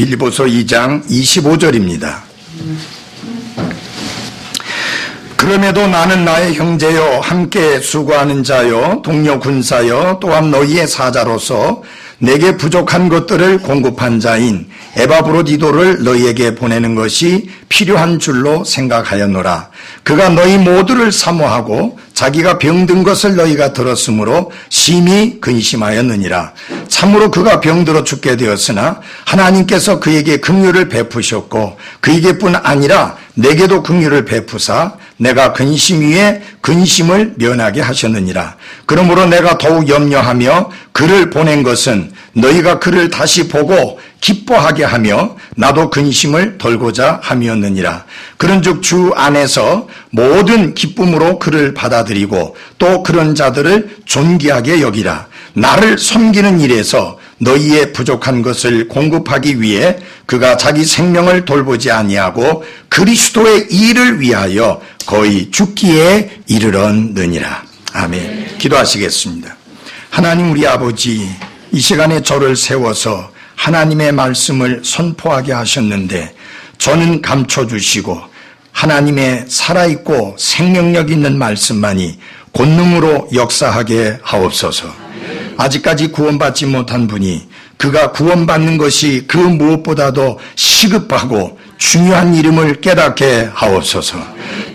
빌립보서 2장 25절입니다. 그럼에도 나는 나의 형제여 함께 수고하는 자여 동료 군사여 또한 너희의 사자로서 내게 부족한 것들을 공급한 자인 에바브로디도를 너희에게 보내는 것이 필요한 줄로 생각하였노라. 그가 너희 모두를 사모하고 자기가 병든 것을 너희가 들었으므로 심히 근심하였느니라. 참으로 그가 병들어 죽게 되었으나 하나님께서 그에게 긍휼을 베푸셨고 그에게뿐 아니라 내게도 긍휼을 베푸사 내가 근심 위에 근심을 면하게 하셨느니라. 그러므로 내가 더욱 염려하며 그를 보낸 것은 너희가 그를 다시 보고 기뻐하게 하며 나도 근심을 덜고자 함이었느니라. 그런즉 주 안에서 모든 기쁨으로 그를 받아들이고 또 그런 자들을 존귀하게 여기라. 나를 섬기는 일에서 너희의 부족한 것을 공급하기 위해 그가 자기 생명을 돌보지 아니하고 그리스도의 일을 위하여 거의 죽기에 이르렀느니라. 아멘. 기도하시겠습니다. 하나님 우리 아버지, 이 시간에 저를 세워서 하나님의 말씀을 선포하게 하셨는데 저는 감춰주시고 하나님의 살아있고 생명력 있는 말씀만이 권능으로 역사하게 하옵소서. 아직까지 구원받지 못한 분이 그가 구원받는 것이 그 무엇보다도 시급하고 중요한 이름을 깨닫게 하옵소서.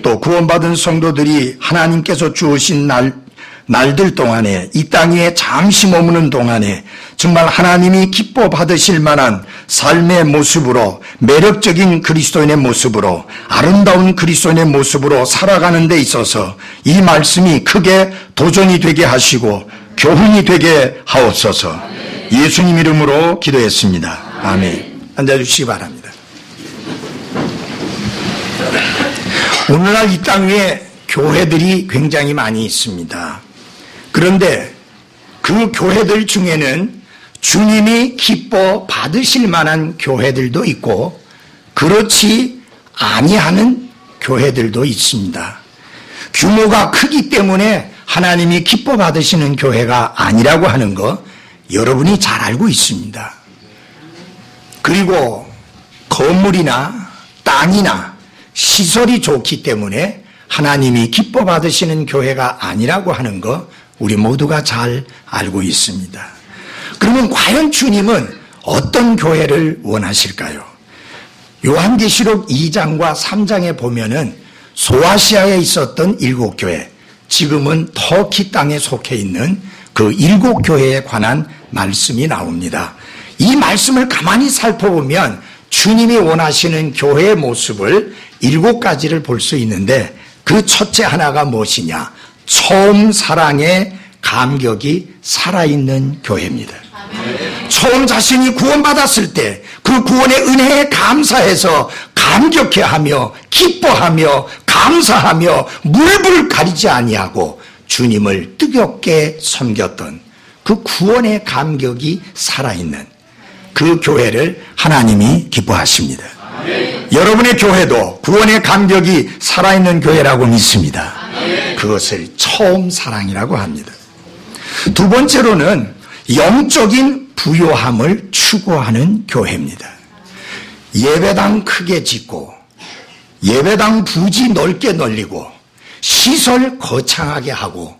또 구원받은 성도들이 하나님께서 주으신 날들 동안에 이 땅 위에 잠시 머무는 동안에 정말 하나님이 기뻐 받으실 만한 삶의 모습으로 매력적인 그리스도인의 모습으로 아름다운 그리스도인의 모습으로 살아가는 데 있어서 이 말씀이 크게 도전이 되게 하시고 교훈이 되게 하옵소서. 예수님 이름으로 기도했습니다. 아멘. 앉아주시기 바랍니다. 오늘날 이 땅 위에 교회들이 굉장히 많이 있습니다. 그런데 그 교회들 중에는 주님이 기뻐 받으실 만한 교회들도 있고 그렇지 아니하는 교회들도 있습니다. 규모가 크기 때문에 하나님이 기뻐 받으시는 교회가 아니라고 하는 거 여러분이 잘 알고 있습니다. 그리고 건물이나 땅이나 시설이 좋기 때문에 하나님이 기뻐 받으시는 교회가 아니라고 하는 거 우리 모두가 잘 알고 있습니다. 그러면 과연 주님은 어떤 교회를 원하실까요? 요한계시록 2장과 3장에 보면은 소아시아에 있었던 7교회, 지금은 터키 땅에 속해 있는 그 7교회에 관한 말씀이 나옵니다. 이 말씀을 가만히 살펴보면 주님이 원하시는 교회의 모습을 7가지를 볼 수 있는데 그 첫째 하나가 무엇이냐? 처음 사랑의 감격이 살아있는 교회입니다. 처음 자신이 구원받았을 때 그 구원의 은혜에 감사해서 감격해하며 기뻐하며 감사하며 물불 가리지 아니하고 주님을 뜨겁게 섬겼던 그 구원의 감격이 살아있는 그 교회를 하나님이 기뻐하십니다. 여러분의 교회도 구원의 감격이 살아있는 교회라고 믿습니다. 그것을 처음 사랑이라고 합니다. 두 번째로는 영적인 부요함을 추구하는 교회입니다. 예배당 크게 짓고 예배당 부지 넓게 널리고 시설 거창하게 하고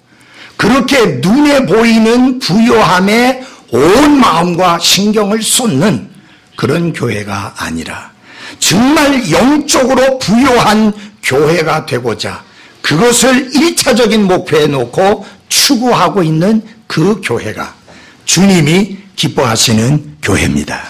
그렇게 눈에 보이는 부요함에 온 마음과 신경을 쏟는 그런 교회가 아니라 정말 영적으로 부요한 교회가 되고자 그것을 1차적인 목표에 놓고 추구하고 있는 그 교회가 주님이 기뻐하시는 교회입니다.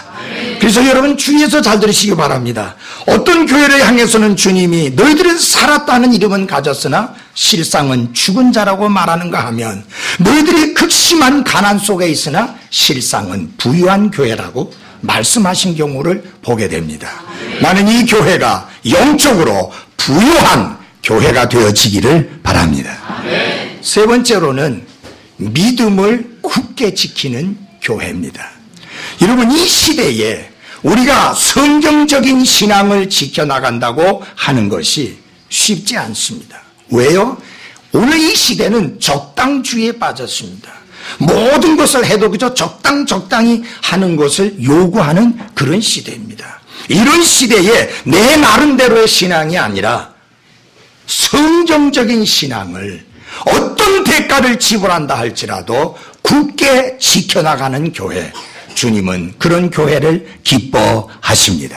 그래서 여러분 주위에서 잘 들으시기 바랍니다. 어떤 교회를 향해서는 주님이 너희들은 살았다는 이름은 가졌으나 실상은 죽은 자라고 말하는가 하면 너희들이 극심한 가난 속에 있으나 실상은 부유한 교회라고 말씀하신 경우를 보게 됩니다. 나는 이 교회가 영적으로 부유한 교회가 되어지기를 바랍니다. 세 번째로는 믿음을 굳게 지키는 교회입니다. 여러분 이 시대에 우리가 성경적인 신앙을 지켜나간다고 하는 것이 쉽지 않습니다. 왜요? 오늘 이 시대는 적당주의에 빠졌습니다. 모든 것을 해도 그저 적당히 하는 것을 요구하는 그런 시대입니다. 이런 시대에 내 나름대로의 신앙이 아니라 성경적인 신앙을 어떤 대가를 지불한다 할지라도 굳게 지켜나가는 교회, 주님은 그런 교회를 기뻐하십니다.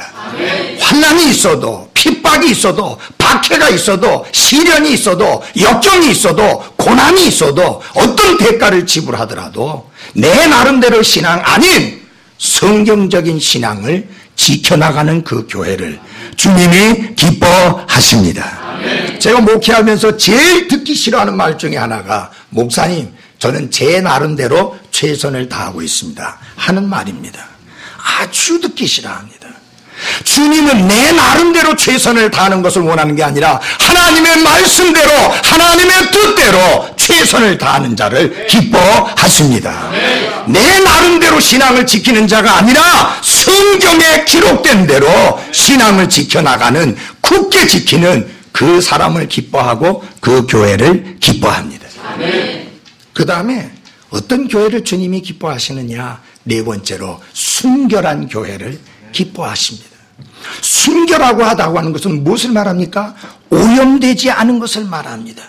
환난이 있어도, 핍박이 있어도, 박해가 있어도, 시련이 있어도, 역경이 있어도, 고난이 있어도, 어떤 대가를 지불하더라도 내 나름대로 신앙 아닌 성경적인 신앙을 지켜나가는 그 교회를 주님이 기뻐하십니다. 제가 목회하면서 제일 듣기 싫어하는 말 중에 하나가, 목사님, 저는 제 나름대로 최선을 다하고 있습니다 하는 말입니다. 아주 듣기 싫어합니다. 주님은 내 나름대로 최선을 다하는 것을 원하는 게 아니라 하나님의 말씀대로, 하나님의 뜻대로 최선을 다하는 자를 기뻐하십니다. 내 나름대로 신앙을 지키는 자가 아니라 성경에 기록된 대로 신앙을 지켜나가는, 굳게 지키는 그 사람을 기뻐하고 그 교회를 기뻐합니다. 그 다음에 어떤 교회를 주님이 기뻐하시느냐? 네 번째로 순결한 교회를 기뻐하십니다. 순결하고 하다고 하는 것은 무엇을 말합니까? 오염되지 않은 것을 말합니다.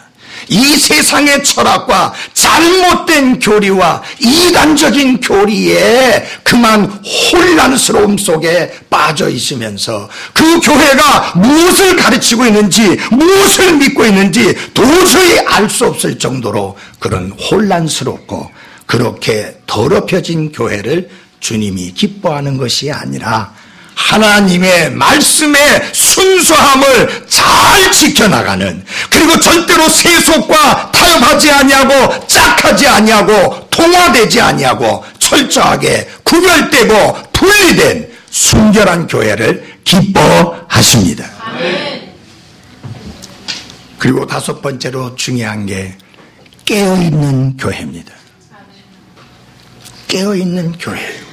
이 세상의 철학과 잘못된 교리와 이단적인 교리에 그만 혼란스러움 속에 빠져 있으면서 그 교회가 무엇을 가르치고 있는지, 무엇을 믿고 있는지 도저히 알 수 없을 정도로 그런 혼란스럽고 그렇게 더럽혀진 교회를 주님이 기뻐하는 것이 아니라 하나님의 말씀의 순수함을 잘 지켜나가는, 그리고 절대로 세속과 타협하지 아니하고 짝하지 아니하고 통화되지 아니하고 철저하게 구별되고 분리된 순결한 교회를 기뻐하십니다. 그리고 다섯 번째로 중요한 게 깨어있는 교회입니다. 깨어있는 교회예요.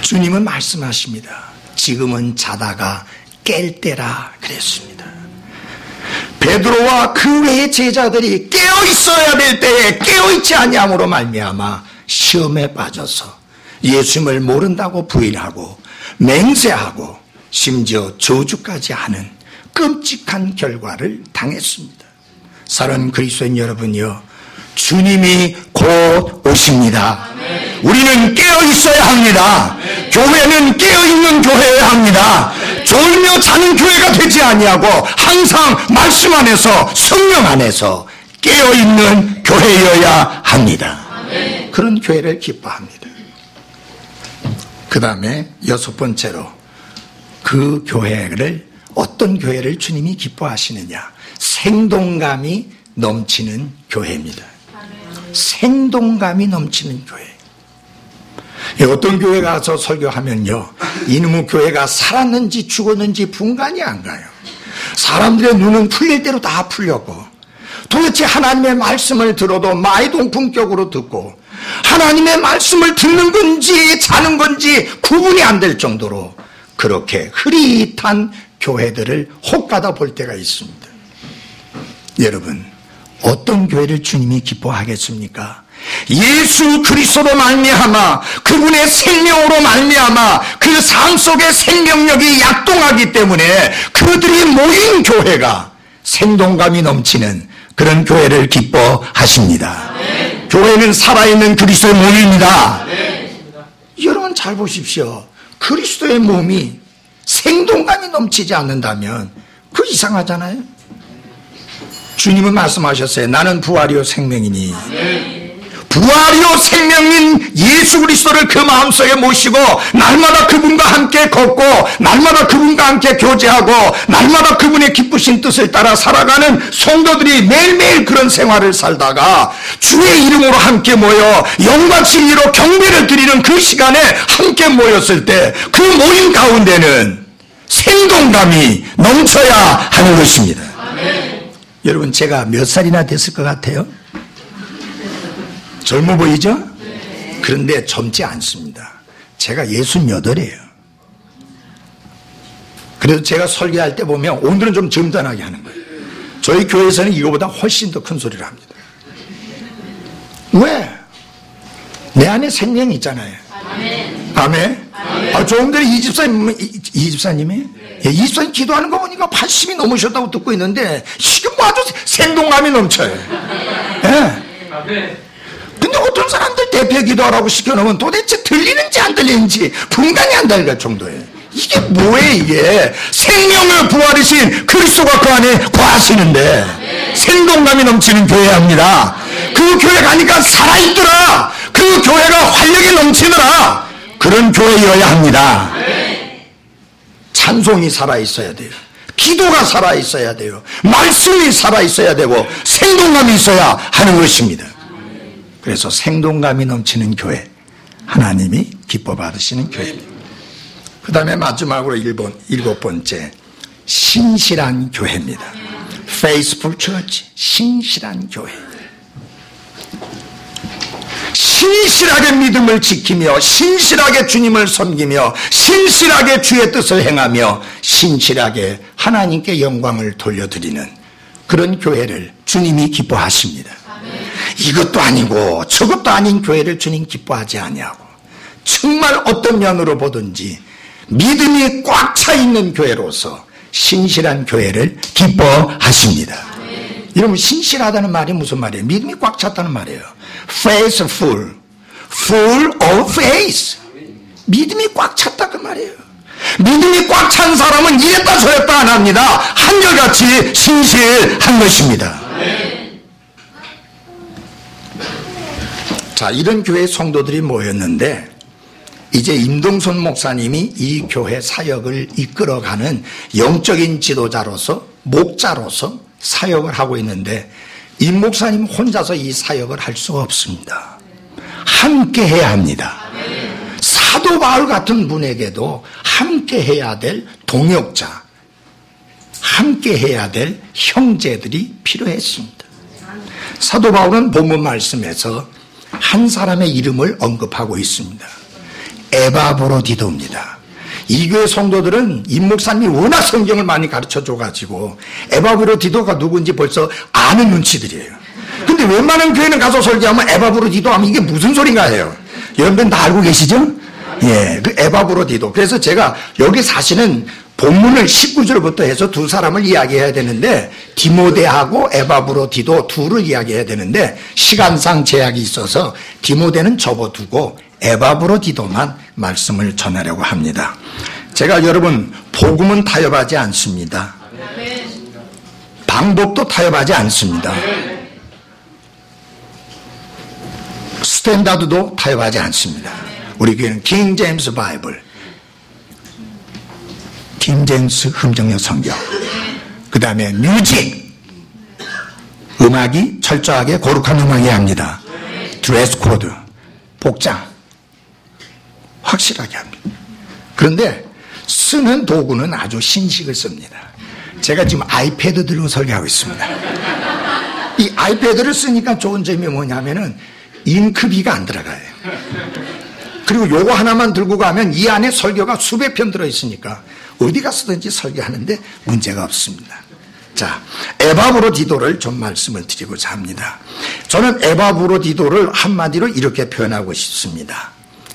주님은 말씀하십니다. 지금은 자다가 깰 때라 그랬습니다. 베드로와 그 외의 제자들이 깨어 있어야 될 때에 깨어 있지 아니함으로 말미암아 시험에 빠져서 예수님을 모른다고 부인하고 맹세하고 심지어 저주까지 하는 끔찍한 결과를 당했습니다. 사랑하는 그리스도인 여러분이여, 주님이 곧 오십니다. 우리는 깨어 있어야 합니다. 교회는 깨어 있는 교회여야 합니다. 졸며 자는 교회가 되지 아니하고 항상 말씀 안에서, 성령 안에서 깨어 있는 교회여야 합니다. 그런 교회를 기뻐합니다. 그 다음에 여섯 번째로 그 교회를, 어떤 교회를 주님이 기뻐하시느냐? 생동감이 넘치는 교회입니다. 생동감이 넘치는 교회. 어떤 교회 가서 설교하면요, 이놈의 교회가 살았는지 죽었는지 분간이 안 가요. 사람들의 눈은 풀릴 대로 다 풀렸고, 도대체 하나님의 말씀을 들어도 마이동풍격으로 듣고, 하나님의 말씀을 듣는 건지 자는 건지 구분이 안 될 정도로 그렇게 흐릿한 교회들을 혹가다 볼 때가 있습니다. 여러분, 어떤 교회를 주님이 기뻐하겠습니까? 예수 그리스도로 말미암아, 그분의 생명으로 말미암아 그 삶 속에 생명력이 약동하기 때문에 그들이 모인 교회가 생동감이 넘치는 그런 교회를 기뻐하십니다. 교회는 살아있는 그리스도의 몸입니다. 여러분 잘 보십시오. 그리스도의 몸이 생동감이 넘치지 않는다면 그 이상하잖아요. 주님은 말씀하셨어요. 나는 부활이요 생명이니. 부활이요 생명인 예수 그리스도를 그 마음속에 모시고 날마다 그분과 함께 걷고 날마다 그분과 함께 교제하고 날마다 그분의 기쁘신 뜻을 따라 살아가는 성도들이 매일매일 그런 생활을 살다가 주의 이름으로 함께 모여 영과 진리로 경배를 드리는 그 시간에 함께 모였을 때 그 모임 가운데는 생동감이 넘쳐야 하는 것입니다. 여러분, 제가 몇 살이나 됐을 것 같아요? 젊어 보이죠? 그런데 젊지 않습니다. 제가 68이에요. 그래서 제가 설교할 때 보면 오늘은 좀 점잖하게 하는 거예요. 저희 교회에서는 이거보다 훨씬 더 큰 소리를 합니다. 왜? 내 안에 생명이 있잖아요. 아멘. 조금 전에 이 집사님이 기도하는 거 보니까 80이 넘으셨다고 듣고 있는데 지금 아주 생동감이 넘쳐요. 예. 근데 어떤 사람들 대표 기도하라고 시켜놓으면 도대체 들리는지 안 들리는지 분간이 안 될 정도예요. 이게 뭐예요 이게? 생명을 부활이신 그리스도가 그 안에 거하시는데 생동감이 넘치는 교회합니다. 그 교회 가니까 살아있더라. 그 교회가 활력이 넘치더라. 그런 교회여야 합니다. 찬송이 살아있어야 돼요. 기도가 살아있어야 돼요. 말씀이 살아있어야 되고 생동감이 있어야 하는 것입니다. 그래서 생동감이 넘치는 교회, 하나님이 기뻐 받으시는 교회입니다. 그 다음에 마지막으로 일곱 번째, 신실한 교회입니다. Faithful Church, 신실한 교회. 신실하게 믿음을 지키며 신실하게 주님을 섬기며 신실하게 주의 뜻을 행하며 신실하게 하나님께 영광을 돌려드리는 그런 교회를 주님이 기뻐하십니다. 이것도 아니고 저것도 아닌 교회를 주님 기뻐하지 아니하고 정말 어떤 면으로 보든지 믿음이 꽉 차 있는 교회로서 신실한 교회를 기뻐하십니다. 여러분 신실하다는 말이 무슨 말이에요? 믿음이 꽉 찼다는 말이에요. Faithful, full of faith. 믿음이 꽉 찼다 그 말이에요. 믿음이 꽉 찬 사람은 이랬다 저랬다 안 합니다. 한결같이 신실한 것입니다. 자, 이런 교회 성도들이 모였는데 이제 임동선 목사님이 이 교회 사역을 이끌어가는 영적인 지도자로서 목자로서 사역을 하고 있는데 임 목사님 혼자서 이 사역을 할 수가 없습니다. 함께 해야 합니다. 사도 바울 같은 분에게도 함께 해야 될 동역자, 함께 해야 될 형제들이 필요했습니다. 사도 바울은 본문 말씀에서 한 사람의 이름을 언급하고 있습니다. 에바브로디도입니다. 이 교회 성도들은 임 목사님이 워낙 성경을 많이 가르쳐 줘가지고 에바브로디도가 누군지 벌써 아는 눈치들이에요. 근데 웬만한 교회는 가서 설교하면 에바브로디도 하면 이게 무슨 소린가 해요. 여러분들 다 알고 계시죠? 예, 그 에바브로디도. 그래서 제가 여기 사실은 본문을 19절부터 해서 두 사람을 이야기해야 되는데 디모데하고 에바브로디도 둘을 이야기해야 되는데 시간상 제약이 있어서 디모데는 접어두고 에바브로디도만 말씀을 전하려고 합니다. 제가 여러분 복음은 타협하지 않습니다. 방법도 타협하지 않습니다. 스탠다드도 타협하지 않습니다. 우리 교회는 킹 제임스 바이블, 킹 제임스 흥정역 성경, 그 다음에 뮤직, 음악이 철저하게 거룩한 음악이어야 합니다. 드레스 코드, 복장 확실하게 합니다. 그런데 쓰는 도구는 아주 신식을 씁니다. 제가 지금 아이패드 들고 설교하고 있습니다. 이 아이패드를 쓰니까 좋은 점이 뭐냐면은 잉크비가 안 들어가요. 그리고 요거 하나만 들고 가면 이 안에 설교가 수백 편 들어있으니까 어디 가서든지 설교하는데 문제가 없습니다. 자, 에바브로디도를 좀 말씀을 드리고자 합니다. 저는 에바브로디도를 한마디로 이렇게 표현하고 싶습니다.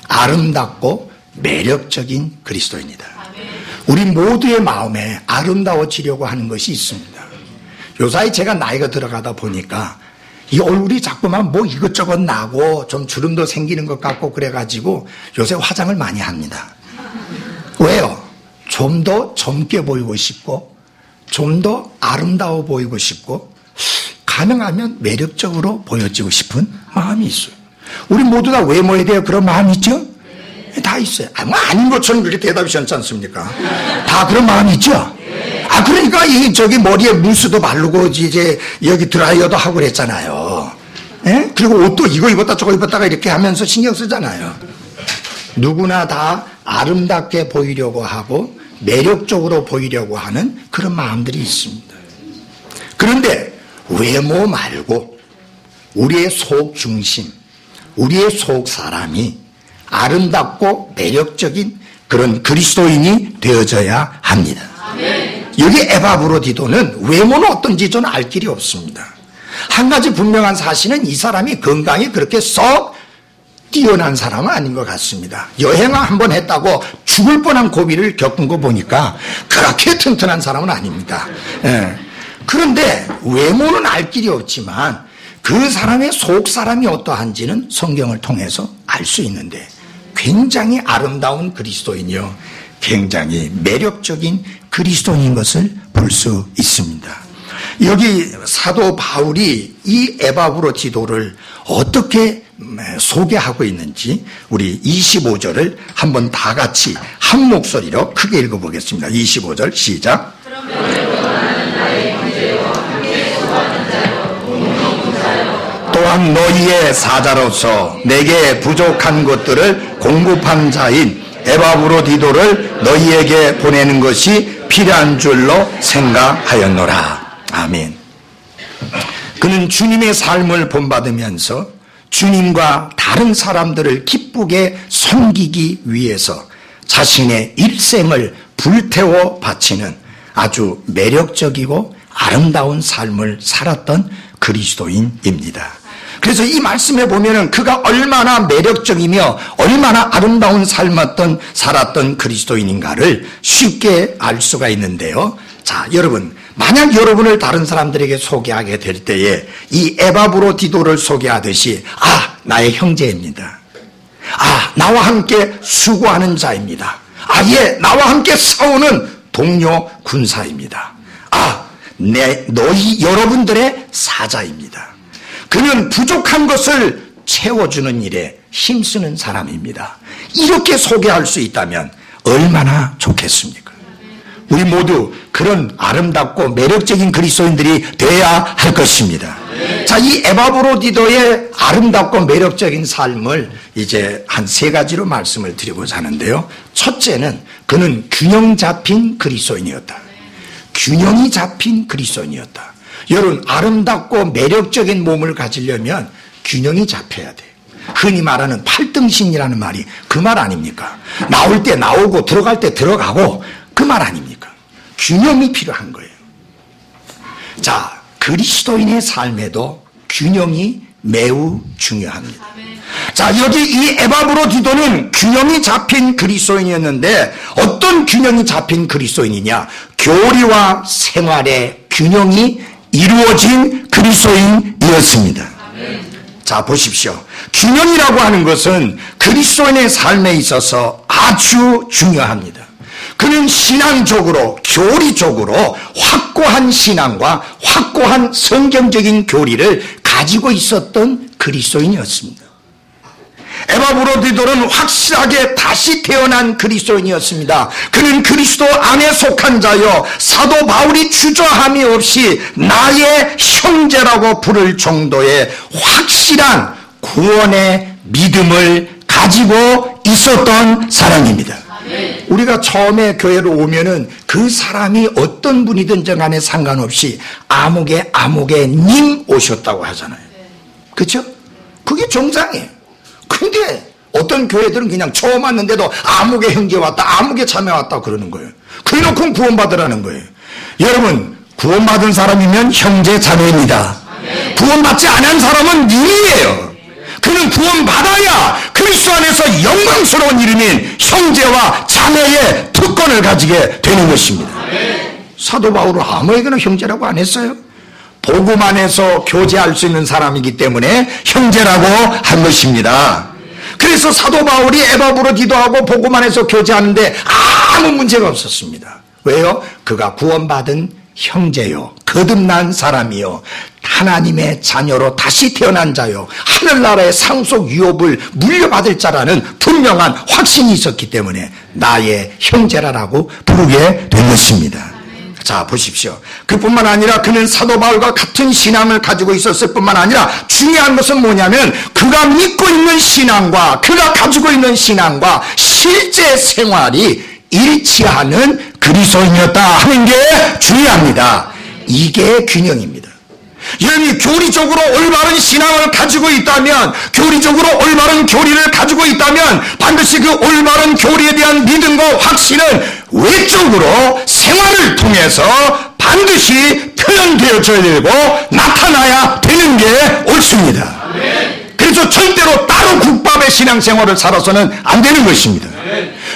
아름답고 매력적인 그리스도인이다. 우리 모두의 마음에 아름다워지려고 하는 것이 있습니다. 요사이 제가 나이가 들어가다 보니까 이 얼굴이 자꾸만 뭐 이것저것 나고 좀 주름도 생기는 것 같고 그래가지고 요새 화장을 많이 합니다. 왜요? 좀 더 젊게 보이고 싶고 좀 더 아름다워 보이고 싶고 가능하면 매력적으로 보여지고 싶은 마음이 있어요. 우리 모두 다 외모에 대해 그런 마음이 있죠? 다 있어요. 뭐 아닌 것처럼 그렇게 대답하시지 않습니까? 다 그런 마음이 있죠? 그러니까 저기 머리에 물수도 바르고 이제 여기 드라이어도 하고 그랬잖아요. 예? 그리고 옷도 이거 입었다 저거 입었다가 이렇게 하면서 신경 쓰잖아요. 누구나 다 아름답게 보이려고 하고 매력적으로 보이려고 하는 그런 마음들이 있습니다. 그런데 외모 말고 우리의 속 중심, 우리의 속 사람이 아름답고 매력적인 그런 그리스도인이 되어져야 합니다. 여기 에바브로디도는 외모는 어떤지 저는 알 길이 없습니다. 한 가지 분명한 사실은 이 사람이 건강이 그렇게 썩 뛰어난 사람은 아닌 것 같습니다. 여행을 한번 했다고 죽을 뻔한 고비를 겪은 거 보니까 그렇게 튼튼한 사람은 아닙니다. 예. 그런데 외모는 알 길이 없지만 그 사람의 속 사람이 어떠한지는 성경을 통해서 알 수 있는데 굉장히 아름다운 그리스도인이요, 굉장히 매력적인 그리스도인인 것을 볼 수 있습니다. 여기 사도 바울이 이 에바브로디도를 어떻게 소개하고 있는지 우리 25절을 한번 다 같이 한 목소리로 크게 읽어보겠습니다. 25절 시작. 또한 너희의 사자로서 내게 부족한 것들을 공급한 자인 에바브로디도를 너희에게 보내는 것이 필요한 줄로 생각하였노라. 아멘. 그는 주님의 삶을 본받으면서 주님과 다른 사람들을 기쁘게 섬기기 위해서 자신의 일생을 불태워 바치는 아주 매력적이고 아름다운 삶을 살았던 그리스도인입니다. 그래서 이 말씀에 보면은 그가 얼마나 매력적이며 얼마나 아름다운 삶을 살았던 그리스도인인가를 쉽게 알 수가 있는데요. 자, 여러분, 만약 여러분을 다른 사람들에게 소개하게 될 때에 이 에바브로디도를 소개하듯이 나의 형제입니다. 나와 함께 수고하는 자입니다. 나와 함께 싸우는 동료 군사입니다. 여러분들의 사자입니다. 그는 부족한 것을 채워주는 일에 힘쓰는 사람입니다. 이렇게 소개할 수 있다면 얼마나 좋겠습니까? 우리 모두 그런 아름답고 매력적인 그리스도인들이 되어야 할 것입니다. 자, 이 에바브로디도의 아름답고 매력적인 삶을 이제 한 세 가지로 말씀을 드리고자 하는데요. 첫째는 그는 균형 잡힌 그리스도인이었다. 균형이 잡힌 그리스도인이었다. 여러분, 아름답고 매력적인 몸을 가지려면 균형이 잡혀야 돼요. 흔히 말하는 팔등신이라는 말이 그 말 아닙니까? 나올 때 나오고 들어갈 때 들어가고 그 말 아닙니까? 균형이 필요한 거예요. 자, 그리스도인의 삶에도 균형이 매우 중요합니다. 자, 여기 이 에바브로디도는 균형이 잡힌 그리스도인이었는데 어떤 균형이 잡힌 그리스도인이냐? 교리와 생활의 균형이 이루어진 그리스도인이었습니다. 자, 보십시오. 균형이라고 하는 것은 그리스도인의 삶에 있어서 아주 중요합니다. 그는 신앙적으로, 교리적으로 확고한 신앙과 확고한 성경적인 교리를 가지고 있었던 그리스도인이었습니다. 에바브로디도는 확실하게 다시 태어난 그리스도인이었습니다. 그는 그리스도 안에 속한 자요, 사도 바울이 주저함이 없이 나의 형제라고 부를 정도의 확실한 구원의 믿음을 가지고 있었던 사람입니다. 우리가 처음에 교회로 오면은 그 사람이 어떤 분이든 간에 상관없이 아무개 님 오셨다고 하잖아요. 그렇죠? 그게 정상이에요. 근데 어떤 교회들은 그냥 처음 왔는데도 아무개 형제 왔다, 아무개 자매 왔다 그러는 거예요. 그래놓고 구원받으라는 거예요. 여러분, 구원받은 사람이면 형제 자매입니다. 구원받지 않은 사람은 님이에요. 그는 구원받아야 그리스도 안에서 영광스러운 이름인 형제와 자매의 특권을 가지게 되는 것입니다. 사도 바울은 아무에게나 형제라고 안 했어요. 복음 안에서 교제할 수 있는 사람이기 때문에 형제라고 한 것입니다. 그래서 사도 바울이 에바브로디도하고 복음 안에서 교제하는데 아무 문제가 없었습니다. 왜요? 그가 구원받은 형제요, 거듭난 사람이요, 하나님의 자녀로 다시 태어난 자요, 하늘나라의 상속 유업을 물려받을 자라는 분명한 확신이 있었기 때문에 나의 형제라고 부르게 된 것입니다. 자, 보십시오. 그뿐만 아니라 그는 사도 바울과 같은 신앙을 가지고 있었을 뿐만 아니라 중요한 것은 뭐냐면 그가 믿고 있는 신앙과 그가 가지고 있는 신앙과 실제 생활이 일치하는 그리스도인이었다 하는 게 중요합니다. 이게 균형입니다. 여러분이 교리적으로 올바른 신앙을 가지고 있다면, 교리적으로 올바른 교리를 가지고 있다면 반드시 그 올바른 교리에 대한 믿음과 확신은 외적으로 생활을 통해서 반드시 표현되어져야 되고 나타나야 되는 게 옳습니다. 그래서 절대로 따로 국밥의 신앙생활을 살아서는 안 되는 것입니다.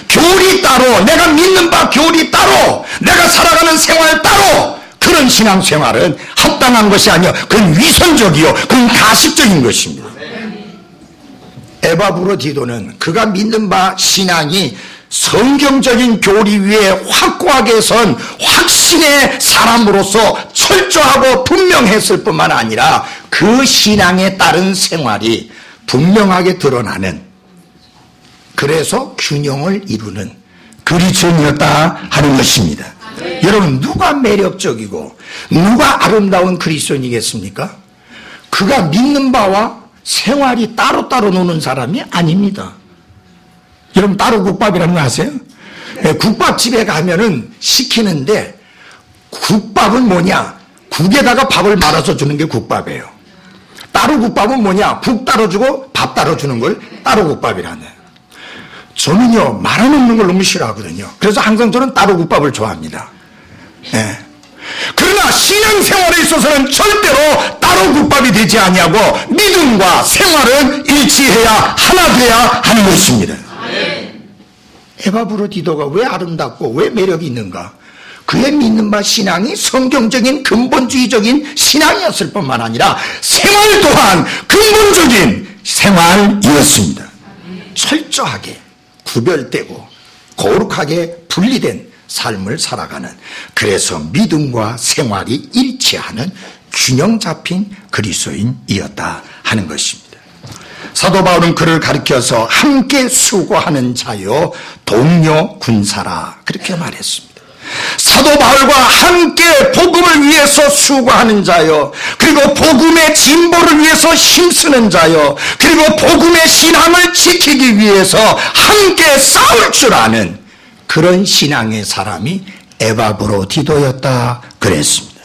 교리 따로, 내가 믿는 바 교리 따로, 내가 살아가는 생활 따로, 그런 신앙생활은 합당한 것이 아니요, 그건 위선적이요, 그건 가식적인 것입니다. 에바브로디도는 그가 믿는 바 신앙이 성경적인 교리 위에 확고하게 선 확신의 사람으로서 철저하고 분명했을 뿐만 아니라 그 신앙에 따른 생활이 분명하게 드러나는, 그래서 균형을 이루는 그리스도인이었다 하는 것입니다. 여러분, 누가 매력적이고 누가 아름다운 그리스도인이겠습니까? 그가 믿는 바와 생활이 따로따로 노는 사람이 아닙니다. 여러분, 따로 국밥이라는 거 아세요? 국밥집에 가면은 시키는데, 국밥은 뭐냐? 국에다가 밥을 말아서 주는 게 국밥이에요. 따로 국밥은 뭐냐? 국 따로 주고 밥 따로 주는 걸 따로 국밥이라네. 저는요, 말아먹는 걸 너무 싫어하거든요. 그래서 항상 저는 따로 국밥을 좋아합니다. 예. 그러나 신앙생활에 있어서는 절대로 따로 국밥이 되지 아니하고 믿음과 생활은 일치해야 하나 돼야 하는 것입니다. 에바브로디도가 왜 아름답고 왜 매력이 있는가? 그의 믿는 바 신앙이 성경적인 근본주의적인 신앙이었을 뿐만 아니라 생활 또한 근본적인 생활이었습니다. 철저하게 구별되고 거룩하게 분리된 삶을 살아가는, 그래서 믿음과 생활이 일치하는 균형 잡힌 그리스도인이었다 하는 것입니다. 사도 바울은 그를 가리켜서 함께 수고하는 자요 동료 군사라 그렇게 말했습니다. 사도 바울과 함께 복음을 위해서 수고하는 자요, 그리고 복음의 진보를 위해서 힘쓰는 자요, 그리고 복음의 신앙을 지키기 위해서 함께 싸울 줄 아는 그런 신앙의 사람이 에바브로디도였다 그랬습니다.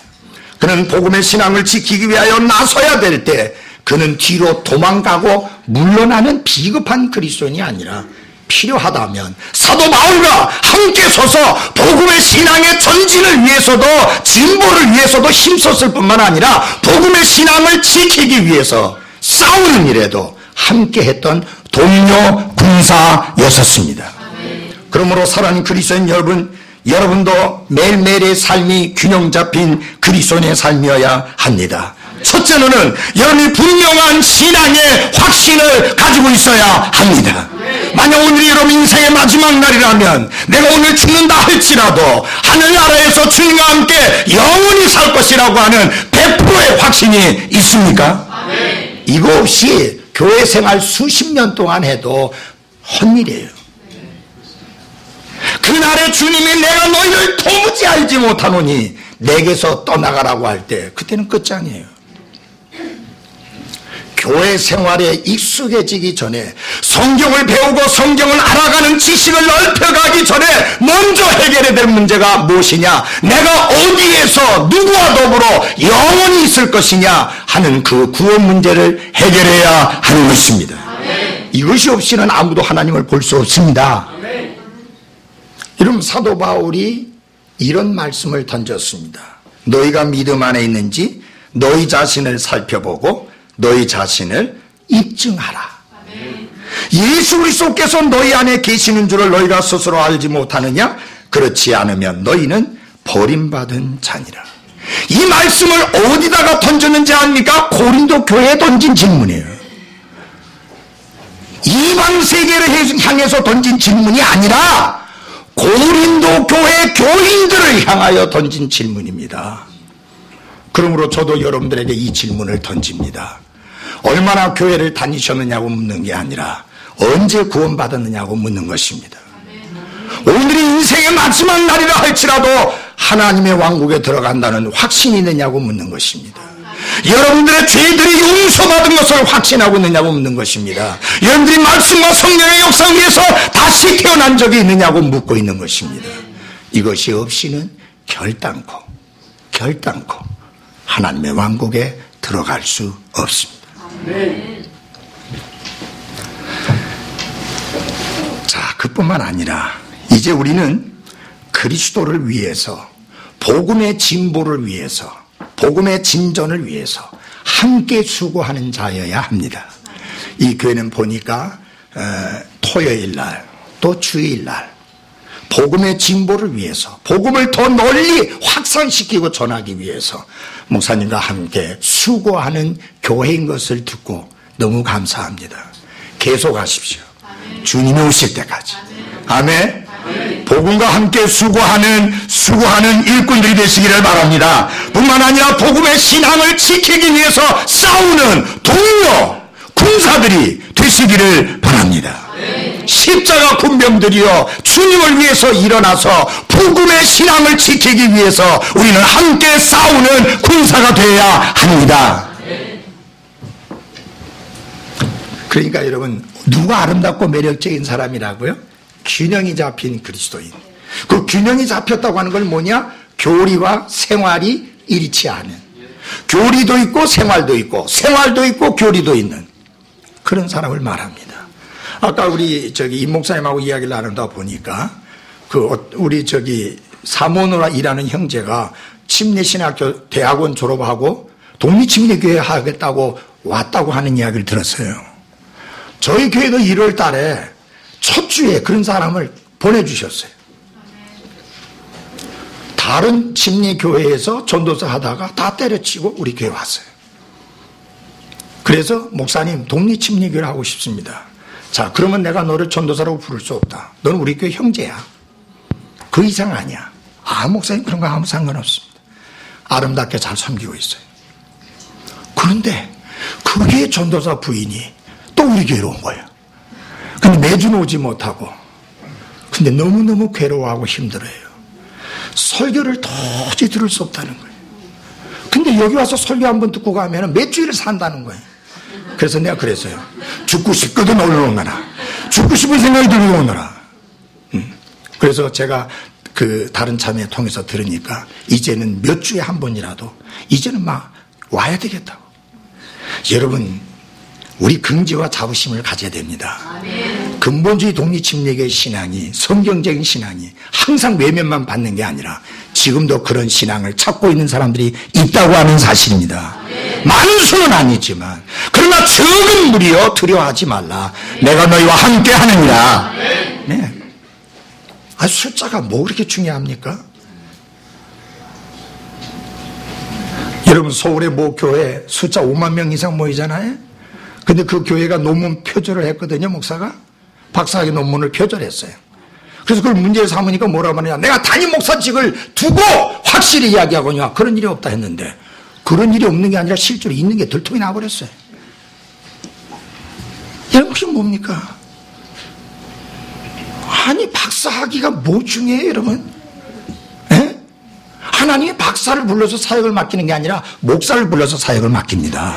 그는 복음의 신앙을 지키기 위하여 나서야 될 때 그는 뒤로 도망가고 물러나는 비겁한 그리스도인이 아니라 필요하다면 사도 바울과 함께 서서 복음의 신앙의 전진을 위해서도 진보를 위해서도 힘썼을 뿐만 아니라 복음의 신앙을 지키기 위해서 싸우는 일에도 함께 했던 동료 군사였었습니다. 그러므로 사랑하는 그리스도인 여러분, 여러분도 매일매일의 삶이 균형 잡힌 그리스도인의 삶이어야 합니다. 첫째로는 여러분이 분명한 신앙의 확신을 가지고 있어야 합니다. 만약 오늘이 여러분 인생의 마지막 날이라면, 내가 오늘 죽는다 할지라도 하늘나라에서 주님과 함께 영원히 살 것이라고 하는 100%의 확신이 있습니까? 이거 없이 교회 생활 수십 년 동안 해도 헛일이에요. 그날에 주님이 내가 너희를 도무지 알지 못하노니 내게서 떠나가라고 할 때, 그때는 끝장이에요. 교회 생활에 익숙해지기 전에, 성경을 배우고 성경을 알아가는 지식을 넓혀가기 전에 먼저 해결해야 될 문제가 무엇이냐, 내가 어디에서 누구와 더불어 영원히 있을 것이냐 하는 그 구원 문제를 해결해야 하는 것입니다. 이것이 없이는 아무도 하나님을 볼 수 없습니다. 여러분, 사도 바울이 이런 말씀을 던졌습니다. 너희가 믿음 안에 있는지 너희 자신을 살펴보고 너희 자신을 입증하라. 예수 그리스도께서 너희 안에 계시는 줄을 너희가 스스로 알지 못하느냐? 그렇지 않으면 너희는 버림받은 자니라. 이 말씀을 어디다가 던졌는지 압니까? 고린도 교회에 던진 질문이에요. 이방 세계를 향해서 던진 질문이 아니라 고린도 교회 교인들을 향하여 던진 질문입니다. 그러므로 저도 여러분들에게 이 질문을 던집니다. 얼마나 교회를 다니셨느냐고 묻는 게 아니라 언제 구원받았느냐고 묻는 것입니다. 오늘이 인생의 마지막 날이라 할지라도 하나님의 왕국에 들어간다는 확신이 있느냐고 묻는 것입니다. 여러분들의 죄들이 용서받은 것을 확신하고 있느냐고 묻는 것입니다. 여러분들이 말씀과 성령의 역사 위에서 다시 태어난 적이 있느냐고 묻고 있는 것입니다. 이것이 없이는 결단코 하나님의 왕국에 들어갈 수 없습니다. 자, 그뿐만 아니라 이제 우리는 그리스도를 위해서, 복음의 진보를 위해서, 복음의 진전을 위해서 함께 수고하는 자여야 합니다. 이 교회는 보니까 토요일 날 또 주일 날 복음의 진보를 위해서 복음을 더 널리 확산시키고 전하기 위해서 목사님과 함께 수고하는 교회인 것을 듣고 너무 감사합니다. 계속하십시오. 주님이 오실 때까지. 아멘. 복음과 함께 수고하는 일꾼들이 되시기를 바랍니다. 뿐만 아니라 복음의 신앙을 지키기 위해서 싸우는 동료 군사들이 되시기를 바랍니다. 십자가 군병들이여 주님을 위해서 일어나서 복음의 신앙을 지키기 위해서 우리는 함께 싸우는 군사가 되어야 합니다. 그러니까 여러분, 누가 아름답고 매력적인 사람이라고요? 균형이 잡힌 그리스도인. 그 균형이 잡혔다고 하는 건 뭐냐? 교리와 생활이 일치 않은, 교리도 있고 생활도 있고 생활도 있고 교리도 있는 그런 사람을 말합니다. 아까 우리 임 목사님하고 이야기를 나누다 보니까 우리 사모노라 일하는 형제가 침례신학교 대학원 졸업하고 독립침례교회 하겠다고 왔다고 하는 이야기를 들었어요. 저희 교회도 1월 달에 첫 주에 그런 사람을 보내주셨어요. 다른 침례교회에서 전도사 하다가 다 때려치고 우리 교회 왔어요. 그래서 목사님 독립침례교회를 하고 싶습니다. 자, 그러면 내가 너를 전도사라고 부를 수 없다. 너는 우리 교회 형제야. 그 이상 아니야. 목사님 그런 거 아무 상관없습니다. 아름답게 잘 섬기고 있어요. 그런데 그 교회 전도사 부인이 또 우리 교회로 온 거예요. 근데 매주 오지 못하고, 근데 너무너무 괴로워하고 힘들어요. 설교를 도저히 들을 수 없다는 거예요. 근데 여기 와서 설교 한번 듣고 가면 몇 주일을 산다는 거예요. 그래서 내가 그랬어요. 죽고 싶거든 얼른 오너라. 죽고 싶은 생각이 들고 오너라. 그래서 제가 다른 참회 통해서 들으니까 이제는 몇 주에 한 번이라도 이제는 막 와야 되겠다고. 여러분, 우리 긍지와 자부심을 가져야 됩니다. 근본주의 독립침례교의 신앙이, 성경적인 신앙이 항상 외면만 받는 게 아니라 지금도 그런 신앙을 찾고 있는 사람들이 있다고 하는 사실입니다. 많은 수는 아니지만, 그러나 적은 무리여 두려워하지 말라. 내가 너희와 함께 하느니라. 네. 숫자가 뭐 그렇게 중요합니까? 여러분, 서울의 모 교회 숫자 5만 명 이상 모이잖아요. 근데 그 교회가 논문 표절을 했거든요. 목사가 박사학위 논문을 표절했어요. 그래서 그걸 문제를 삼으니까 뭐라고 하느냐, 내가 담임 목사직을 두고 확실히 이야기하거냐, 그런 일이 없다 했는데, 그런 일이 없는 게 아니라 실제로 있는 게 들통이 나버렸어요. 여러분, 그게 뭡니까? 아니, 박사학위가 뭐 중요해요, 여러분? 에? 하나님이 박사를 불러서 사역을 맡기는 게 아니라 목사를 불러서 사역을 맡깁니다.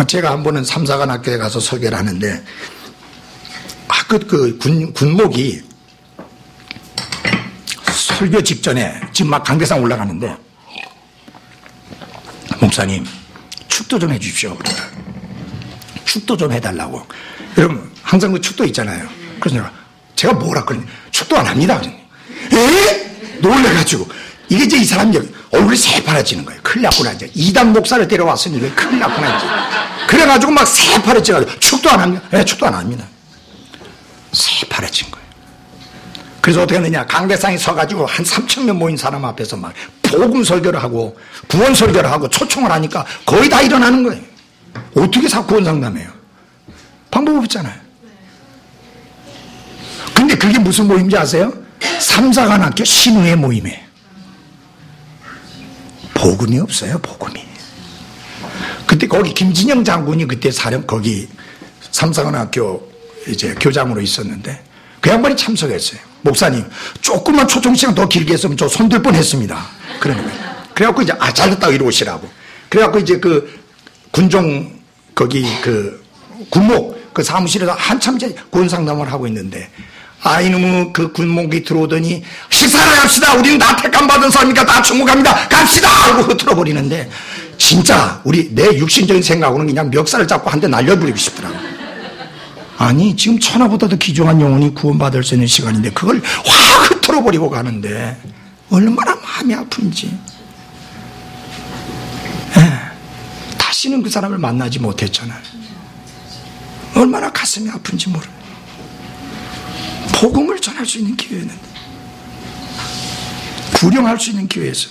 제가 한 번은 삼사관학교에 가서 설교를 하는데, 군목이 설교 직전에 지금 막 강대상 올라가는데, 목사님, 축도 좀 해주십시오. 축도 좀 해달라고. 여러분, 항상 그 축도 있잖아요. 그래서 제가 뭐라 그러니, 축도 안 합니다. 에? 놀래가지고. 이게 이제 이 사람이 얼굴이 새파래지는 거예요. 큰일 났구나, 이제. 이단 목사를 데려왔으니 큰일 났구나, 이제. 그래가지고 막 새파래져가지고, 축도 안 합니다. 네, 축도 안 합니다. 새파래진 거예요. 그래서 어떻게 했느냐, 강대상에 서가지고 한 3,000명 모인 사람 앞에서 막 복음 설교를 하고 구원 설교를 하고 초청을 하니까 거의 다 일어나는 거예요. 어떻게 구원 상담해요? 방법 없잖아요. 근데 그게 무슨 모임인지 아세요? 삼사관학교 신우의 모임이에요. 복음이 없어요, 복음이. 그때 거기 김진영 장군이 그때 거기 삼사관학교 이제 교장으로 있었는데, 그 양반이 참석했어요. 목사님, 조금만 초청 시간 더 길게 했으면 저 손들 뻔 했습니다. 그러는 거예요. 그래갖고 이제, 잘됐다고 이리 오시라고. 그래갖고 이제 군종, 거기 군목, 사무실에서 한참 이제 구원 상담을 하고 있는데, 이놈의 군목이 들어오더니, 식사하러 갑시다! 우리는 다 택감 받은 사람이니까 다 충고갑니다! 갑시다! 하고 흐트러버리는데, 진짜, 내 육신적인 생각으로는 그냥 멱살을 잡고 한 대 날려버리고 싶더라고. 아니, 지금 천하보다도 귀중한 영혼이 구원받을 수 있는 시간인데 그걸 확 흐트러버리고 가는데 얼마나 마음이 아픈지. 다시는 그 사람을 만나지 못했잖아요. 얼마나 가슴이 아픈지 모릅니다. 복음을 전할 수 있는 기회는, 구령할 수 있는 기회에서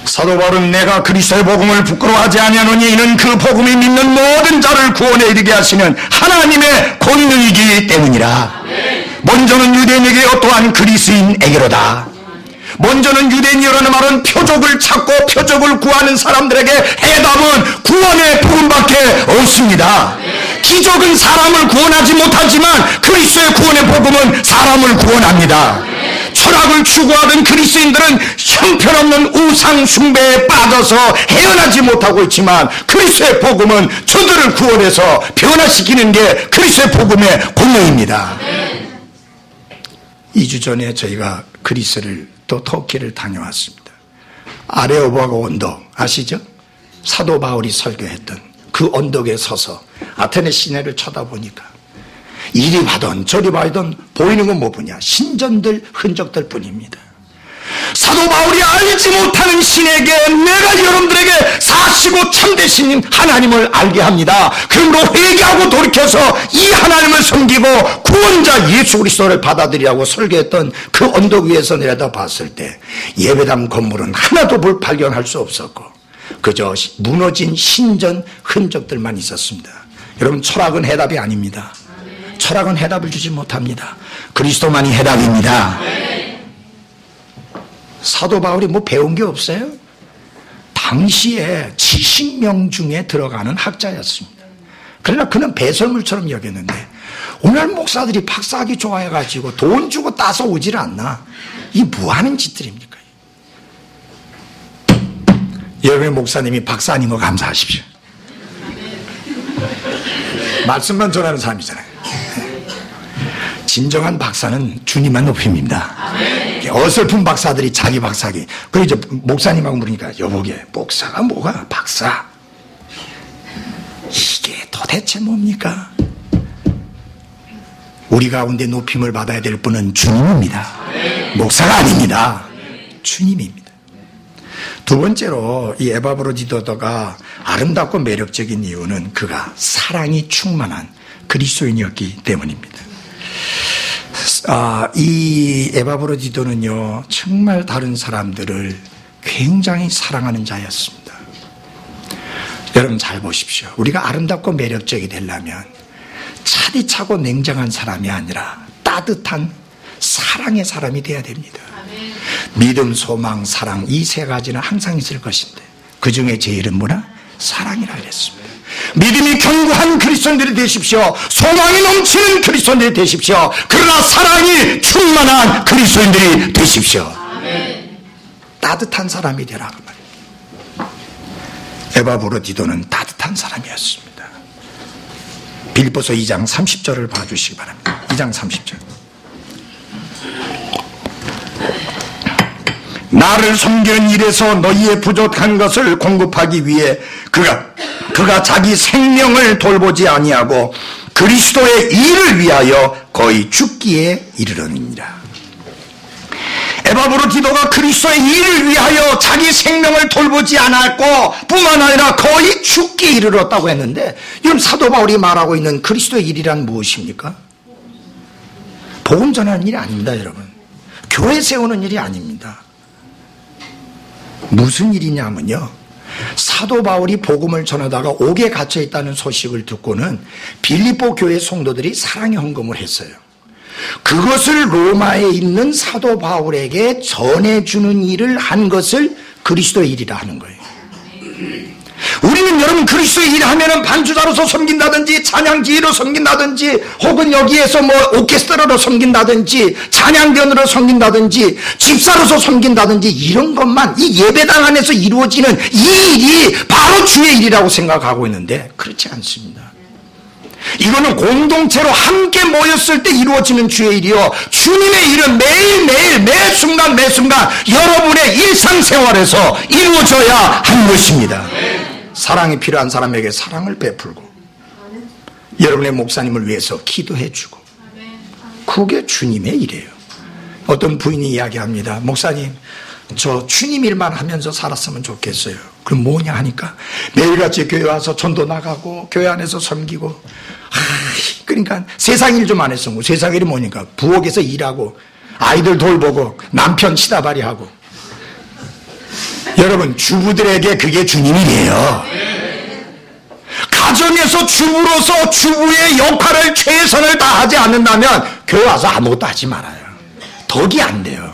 사도 바울은 내가 그리스도의 복음을 부끄러워하지 아니하노니 이는 그 복음이 믿는 모든 자를 구원에 이르게 하시는 하나님의 권능이기 때문이라. 먼저는 유대인에게 또한 그리스인에게로다. 먼저는 유대인이라는 말은 표적을 찾고 표적을 구하는 사람들에게 해답은 구원의 복음밖에 없습니다. 기적은 사람을 구원하지 못하지만 그리스도의 구원의 복음은 사람을 구원합니다. 철학을 추구하던 그리스도인들은 형편없는 우상 숭배에 빠져서 헤어나지 못하고 있지만 그리스도의 복음은 저들을 구원해서 변화시키는 게 그리스도의 복음의 권능입니다. 2주 전에 저희가 그리스를 또 터키를 다녀왔습니다. 아레오바고 언덕 아시죠? 사도 바울이 설교했던 그 언덕에 서서 아테네 시내를 쳐다보니까 이리 봐던 저리 봐던 보이는 건 뭐 보냐? 신전들 흔적들 뿐입니다. 사도 바울이 알지 못하는 신에게 내가 여러분들에게 사시고 참되신 하나님을 알게 합니다. 그러므로 회개하고 돌이켜서 이 하나님을 섬기고 구원자 예수 그리스도를 받아들이라고 설교했던 그 언덕 위에서 내려다 봤을 때 예배당 건물은 하나도 발견할 수 없었고 그저 무너진 신전 흔적들만 있었습니다. 여러분, 철학은 해답이 아닙니다. 철학은 해답을 주지 못합니다. 그리스도만이 해답입니다. 사도 바울이 뭐 배운 게 없어요? 당시에 지식명 중에 들어가는 학자였습니다. 그러나 그는 배설물처럼 여겼는데 오늘 목사들이 박사학위 좋아해가지고 돈 주고 따서 오질 않나? 이 뭐하는 짓들입니까? 여러분의 목사님이 박사 아닌 거 감사하십시오. 말씀만 전하는 사람이잖아요. 진정한 박사는 주님만 높입니다. 어설픈 박사들이 자기 박사기. 그리고 이제 목사님하고 물으니까 여보게 목사가 뭐가 박사? 이게 도대체 뭡니까? 우리 가운데 높임을 받아야 될 분은 주님입니다. 목사가 아닙니다. 주님입니다. 두 번째로 이 에바브로디도가 아름답고 매력적인 이유는 그가 사랑이 충만한 그리스도인이었기 때문입니다. 이 에바브로디도는요 정말 다른 사람들을 굉장히 사랑하는 자였습니다. 여러분 잘 보십시오. 우리가 아름답고 매력적이 되려면 차디차고 냉정한 사람이 아니라 따뜻한 사랑의 사람이 돼야 됩니다. 믿음, 소망, 사랑 이 세 가지는 항상 있을 것인데 그 중에 제일은 뭐라? 사랑이라 그랬습니다. 믿음이 견고한 그리스도인들이 되십시오. 소망이 넘치는 그리스도인들이 되십시오. 그러나 사랑이 충만한 그리스도인들이 되십시오. 아멘. 따뜻한 사람이 되라 그 말입니다. 에바브로디도는 따뜻한 사람이었습니다. 빌립보서 2장 30절을 봐주시기 바랍니다. 2장 30절. 나를 섬기는 일에서 너희의 부족한 것을 공급하기 위해 그가 자기 생명을 돌보지 아니하고 그리스도의 일을 위하여 거의 죽기에 이르러니라. 에바브로디도가 그리스도의 일을 위하여 자기 생명을 돌보지 않았고 뿐만 아니라 거의 죽기에 이르렀다고 했는데 이런 사도 바울이 말하고 있는 그리스도의 일이란 무엇입니까? 복음 전하는 일이 아닙니다. 여러분, 교회 세우는 일이 아닙니다. 무슨 일이냐면요, 사도 바울이 복음을 전하다가 옥에 갇혀 있다는 소식을 듣고는 빌립보 교회 성도들이 사랑의 헌금을 했어요. 그것을 로마에 있는 사도 바울에게 전해주는 일을 한 것을 그리스도의 일이라 하는 거예요. 우리는 여러분 그리스도의 일을 하면은 반주자로서 섬긴다든지 찬양지휘로 섬긴다든지 혹은 여기에서 뭐 오케스트라로 섬긴다든지 찬양견으로 섬긴다든지 집사로서 섬긴다든지 이런 것만 이 예배당 안에서 이루어지는 이 일이 바로 주의 일이라고 생각하고 있는데 그렇지 않습니다. 이거는 공동체로 함께 모였을 때 이루어지는 주의 일이요, 주님의 일은 매일매일 매순간 여러분의 일상생활에서 이루어져야 하는 것입니다. 사랑이 필요한 사람에게 사랑을 베풀고 여러분의 목사님을 위해서 기도해주고 그게 주님의 일이에요. 어떤 부인이 이야기합니다. 목사님, 저 주님 일만 하면서 살았으면 좋겠어요. 그럼 뭐냐 하니까 매일같이 교회 와서 전도 나가고 교회 안에서 섬기고, 그러니까 세상 일 좀 안 했어. 뭐 세상 일이 뭐니까 부엌에서 일하고 아이들 돌보고 남편 치다발이하고. 여러분, 주부들에게 그게 주님 일이에요. 가정에서 주부로서 주부의 역할을 최선을 다하지 않는다면 교회 와서 아무것도 하지 말아요. 덕이 안 돼요.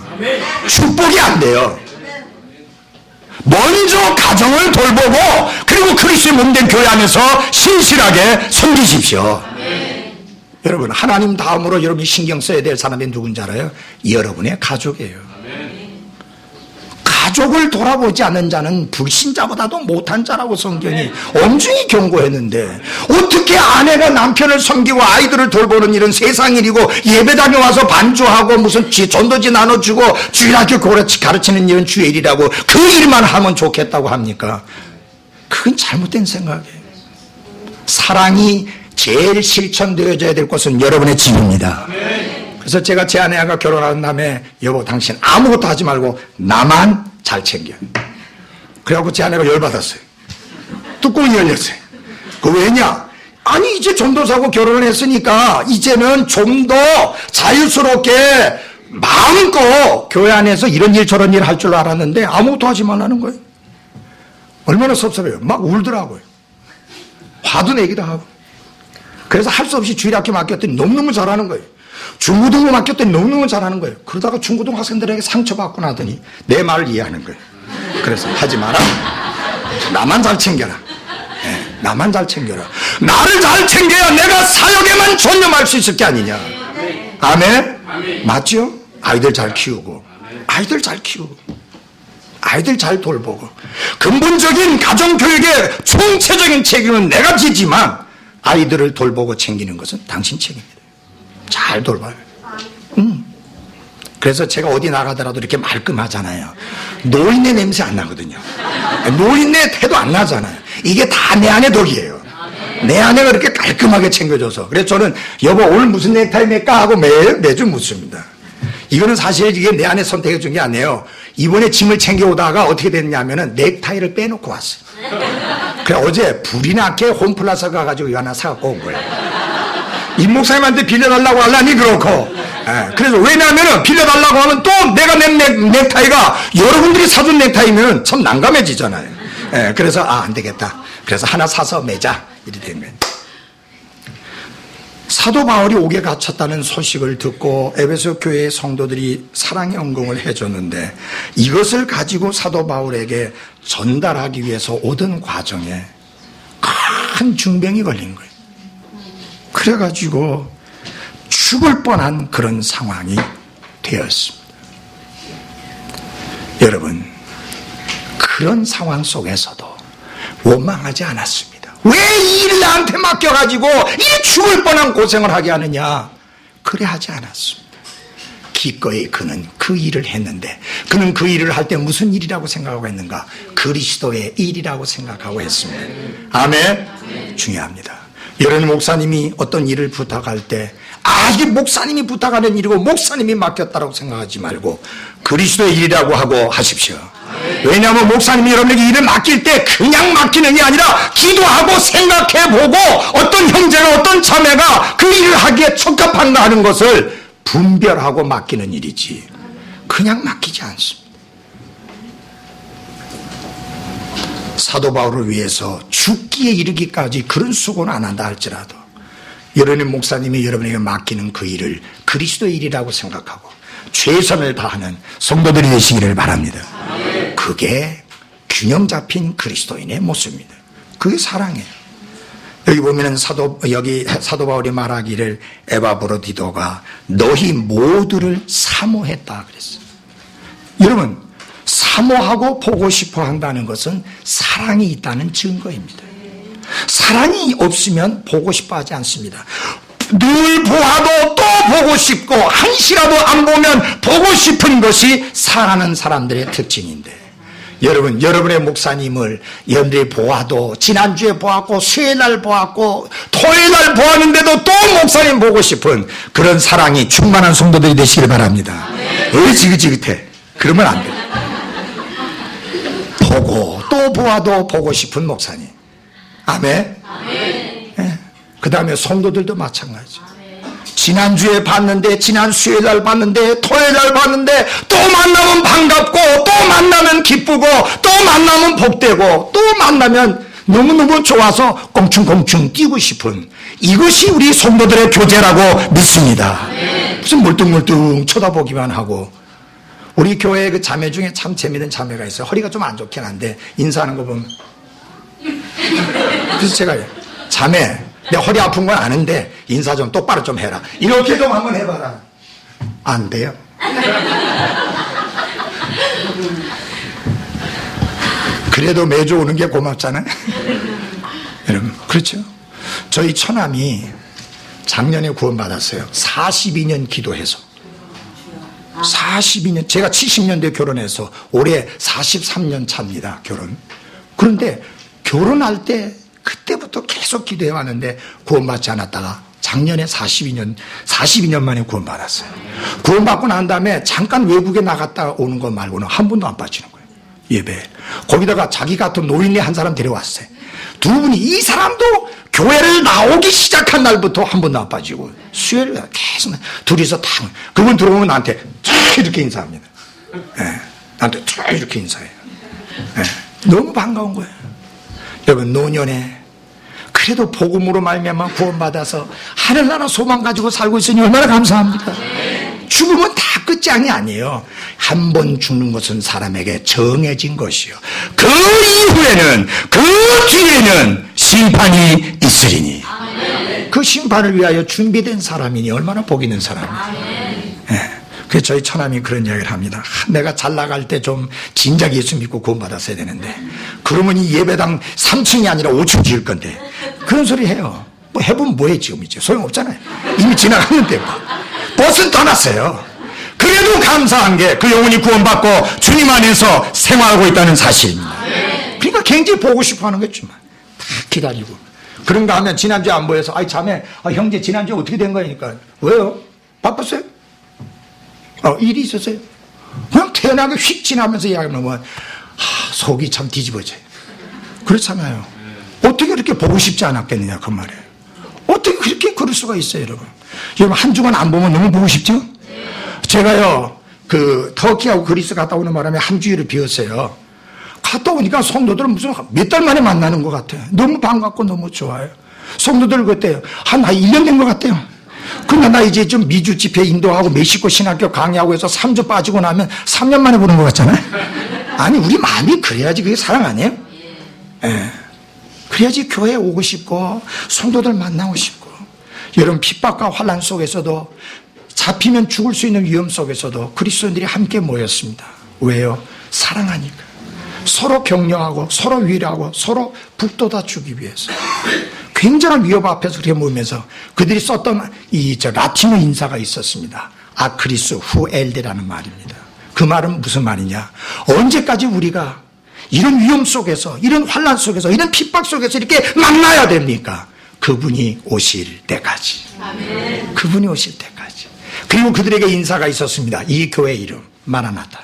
축복이 안 돼요. 먼저 가정을 돌보고 그리고 그리스도의 몸된 교회 안에서 신실하게 섬기십시오. 여러분, 하나님 다음으로 여러분이 신경 써야 될 사람이 누군지 알아요? 여러분의 가족이에요. 가족을 돌아보지 않는 자는 불신자보다도 못한 자라고 성경이 엄중히 경고했는데, 어떻게 아내가 남편을 섬기고 아이들을 돌보는 일은 세상 일이고, 예배당에 와서 반주하고 무슨 전도지 나눠주고 주일학교 가르치는 일은 주의 일이라고 그 일만 하면 좋겠다고 합니까? 그건 잘못된 생각이에요. 사랑이 제일 실천되어져야 될 것은 여러분의 집입니다. 그래서 제가 제 아내가 결혼한 다음에, 여보 당신 아무것도 하지 말고 나만 잘 챙겨. 그래갖고 제 아내가 열받았어요. 뚜껑이 열렸어요. 그 왜냐? 아니, 이제 전도사하고 결혼을 했으니까 이제는 좀 더 자유스럽게 마음껏 교회 안에서 이런 일 저런 일 할 줄 알았는데 아무것도 하지 말라는 거예요. 얼마나 섭섭해요. 막 울더라고요. 화도 내기도 하고. 그래서 할 수 없이 주일학교 맡겼더니 너무너무 잘하는 거예요. 중고등부 맡겼더니 너무너무 잘하는 거예요. 그러다가 중고등 학생들에게 상처받고 나더니 내 말을 이해하는 거예요. 그래서 하지 마라. 나만 잘 챙겨라. 네, 나만 잘 챙겨라. 나를 잘 챙겨야 내가 사역에만 전념할 수 있을 게 아니냐. 아멘? 맞죠? 아이들 잘 키우고, 아이들 잘 키우고, 아이들 잘 돌보고, 근본적인 가정교육의 총체적인 책임은 내가 지지만 아이들을 돌보고 챙기는 것은 당신 책임입니다. 잘 돌봐요. 그래서 제가 어디 나가더라도 이렇게 말끔하잖아요. 노인네 냄새 안 나거든요. 노인네 태도 안 나잖아요. 이게 다 내 아내 덕이에요. 내 아내가 이렇게 깔끔하게 챙겨줘서. 그래서 저는 여보 오늘 무슨 넥타이 맬까 하고 매주 묻습니다. 이거는 사실 이게 내 아내 선택해 준 게 아니에요. 이번에 짐을 챙겨오다가 어떻게 됐냐면은 넥타이를 빼놓고 왔어요. 그래 어제 불이 나게 홈플러스 가가지고 이거 하나 사갖고 온 거예요. 임 목사님한테 빌려달라고 하려니 그렇고. 그래서 왜냐하면 빌려달라고 하면 또 내가 낸 넥타이가 여러분들이 사준 넥타이면 참 난감해지잖아요. 그래서 안 되겠다. 그래서 하나 사서 매자 이렇게 된 거예요. 사도 바울이 옥에 갇혔다는 소식을 듣고 에베소 교회의 성도들이 사랑의 언공을 해줬는데, 이것을 가지고 사도 바울에게 전달하기 위해서 오던 과정에 큰 중병이 걸린 거예요. 그래가지고 죽을 뻔한 그런 상황이 되었습니다. 여러분, 그런 상황 속에서도 원망하지 않았습니다. 왜 이 일을 나한테 맡겨가지고 이 죽을 뻔한 고생을 하게 하느냐? 그래 하지 않았습니다. 기꺼이 그는 그 일을 했는데, 그는 그 일을 할 때 무슨 일이라고 생각하고 했는가? 그리스도의 일이라고 생각하고 했습니다. 아멘? 중요합니다. 여러분, 목사님이 어떤 일을 부탁할 때 이게 목사님이 부탁하는 일이고 목사님이 맡겼다라고 생각하지 말고 그리스도의 일이라고 하고 하십시오. 왜냐하면 목사님이 여러분에게 일을 맡길 때 그냥 맡기는 게 아니라 기도하고 생각해보고 어떤 형제가 어떤 자매가 그 일을 하기에 적합한가 하는 것을 분별하고 맡기는 일이지 그냥 맡기지 않습니다. 사도 바울을 위해서 죽기에 이르기까지 그런 수고는 안 한다 할지라도 여러분의 목사님이 여러분에게 맡기는 그 일을 그리스도의 일이라고 생각하고 최선을 다하는 성도들이 되시기를 바랍니다. 그게 균형 잡힌 그리스도인의 모습입니다. 그게 사랑이에요. 여기 보면은 사도 바울이 말하기를 에바브로디도가 너희 모두를 사모했다 그랬어요. 여러분, 사모하고 보고 싶어 한다는 것은 사랑이 있다는 증거입니다. 사랑이 없으면 보고 싶어 하지 않습니다. 늘 보아도 또 보고 싶고 한시라도 안 보면 보고 싶은 것이 사랑하는 사람들의 특징인데, 여러분, 여러분의 목사님을 여러분들이 보아도 지난주에 보았고 수요일날 보았고 토요일날 보았는데도 또 목사님 보고 싶은 그런 사랑이 충만한 성도들이 되시길 바랍니다. 왜 지긋지긋해? 그러면 안 돼. 보고 또 보아도 보고 싶은 목사님. 아멘. 네. 그 다음에 성도들도 마찬가지죠. 지난주에 봤는데, 지난 수요일날 봤는데, 토요일날 봤는데, 또 만나면 반갑고, 또 만나면 기쁘고, 또 만나면 복되고, 또 만나면 너무너무 좋아서 껑충껑충 뛰고 싶은, 이것이 우리 성도들의 교제라고 믿습니다. 무슨 멀뚱멀뚱 쳐다보기만 하고. 우리 교회 그 자매 중에 참 재미있는 자매가 있어요. 허리가 좀 안 좋긴 한데 인사하는 거 보면, 그래서 제가 자매, 내 허리 아픈 건 아는데 인사 좀 똑바로 좀 해라, 이렇게 좀 한번 해봐라. 안 돼요. 그래도 매주 오는 게 고맙잖아요. 여러분, 그렇죠? 저희 처남이 작년에 구원받았어요. 42년 기도해서. 42년, 제가 70년대 결혼해서 올해 43년 차입니다, 결혼. 그런데 결혼할 때 그때부터 계속 기도해 왔는데 구원받지 않았다가 작년에 42년 만에 구원받았어요. 구원받고 난 다음에 잠깐 외국에 나갔다 오는 것 말고는 한 번도 안 빠지는 거예요, 예배. 거기다가 자기 같은 노인네 한 사람 데려왔어요. 두 분이, 이 사람도 교회를 나오기 시작한 날부터 한 번도 안 빠지고 수요일 계속 둘이서 탁, 그분 들어오면 나한테 쫙 이렇게 인사합니다. 네, 나한테 쫙 이렇게 인사해요. 네, 너무 반가운 거예요. 여러분, 노년에 그래도 복음으로 말미암아 구원받아서 하늘나라 소망 가지고 살고 있으니 얼마나 감사합니까? 죽음은 다 끝장이 아니에요. 한 번 죽는 것은 사람에게 정해진 것이요, 그 이후에는, 그 뒤에는 심판이 있으리니, 그 심판을 위하여 준비된 사람이니 얼마나 복 있는 사람이에요. 그래서 저희 처남이 그런 이야기를 합니다. 내가 잘 나갈 때 좀 진작 예수 믿고 구원받았어야 되는데, 그러면 이 예배당 3층이 아니라 5층 지을 건데, 그런 소리 해요. 뭐 해보면 뭐해, 지금 이제 소용없잖아요. 이미 지나갔는데 뭐. 버스는 떠났어요. 그래도 감사한 게 그 영혼이 구원받고 주님 안에서 생활하고 있다는 사실입니다. 그러니까 굉장히 보고 싶어 하는 거죠. 다 기다리고. 그런가 하면 지난주에 안 보여서, 아이 자매, 형제 지난주에 어떻게 된 거니까. 왜요? 바빴어요? 일이 있었어요? 그냥 태연하게 휙 지나면서 이야기하면 속이 참 뒤집어져요. 그렇잖아요. 어떻게 그렇게 보고 싶지 않았겠느냐, 그 말이에요. 어떻게 그렇게 그럴 수가 있어요, 여러분. 여러분, 한 주간 안 보면 너무 보고 싶죠? 제가요, 그 터키하고 그리스 갔다 오는 바람에 한 주일을 비웠어요. 갔다 오니까 성도들은 무슨 몇 달 만에 만나는 것 같아요. 너무 반갑고 너무 좋아요. 성도들 그때 한 1년 된 것 같아요. 근데 나 이제 좀 미주 집회 인도하고 멕시코 신학교 강의하고 해서 3주 빠지고 나면 3년 만에 보는 것 같잖아요. 아니, 우리 마음이 그래야지 그게 사랑 아니에요? 예. 그래야지 교회에 오고 싶고 성도들 만나고 싶고. 여러분, 핍박과 환난 속에서도, 잡히면 죽을 수 있는 위험 속에서도 그리스도인들이 함께 모였습니다. 왜요? 사랑하니까. 서로 격려하고 서로 위로하고 서로 북돋아주기 위해서. 굉장한 위협 앞에서 그렇게 모이면서 그들이 썼던 라틴어 인사가 있었습니다. 아크리스 후엘데라는 말입니다. 그 말은 무슨 말이냐? 언제까지 우리가 이런 위험 속에서, 이런 환난 속에서, 이런 핍박 속에서 이렇게 만나야 됩니까? 그분이 오실 때까지. 아멘. 그분이 오실 때까지. 그리고 그들에게 인사가 있었습니다. 이 교회 이름 마라나타.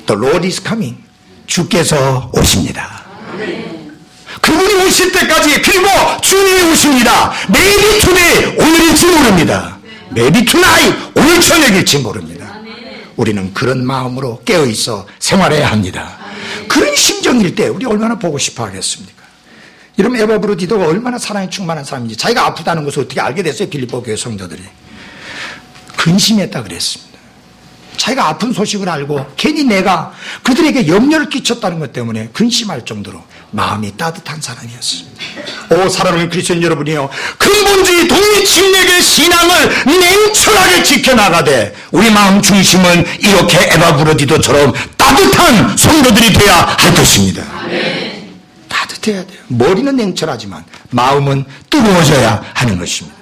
The Lord is coming. 주께서 오십니다. 아멘. 그분이 오실 때까지. 그리고 주님이 오십니다. Maybe today, 오늘일지 모릅니다. Maybe tonight, 오늘 저녁일지 모릅니다. 우리는 그런 마음으로 깨어있어 생활해야 합니다. 그런 심정일 때 우리 얼마나 보고 싶어 하겠습니까? 여러분, 에바브로디도가 얼마나 사랑에 충만한 사람인지 자기가 아프다는 것을 어떻게 알게 됐어요? 빌립보 교회 성도들이 근심했다 그랬습니다. 자기가 아픈 소식을 알고 괜히 내가 그들에게 염려를 끼쳤다는 것 때문에 근심할 정도로 마음이 따뜻한 사람이었습니다. 오, 사랑하는 그리스도인 여러분이요, 근본주의 독립침략의 신앙을 냉철하게 지켜나가되 우리 마음 중심은 이렇게 에바브로디도처럼 따뜻한 성도들이 되어야 할 것입니다. 따뜻해야 돼요. 머리는 냉철하지만 마음은 뜨거워져야 하는 것입니다.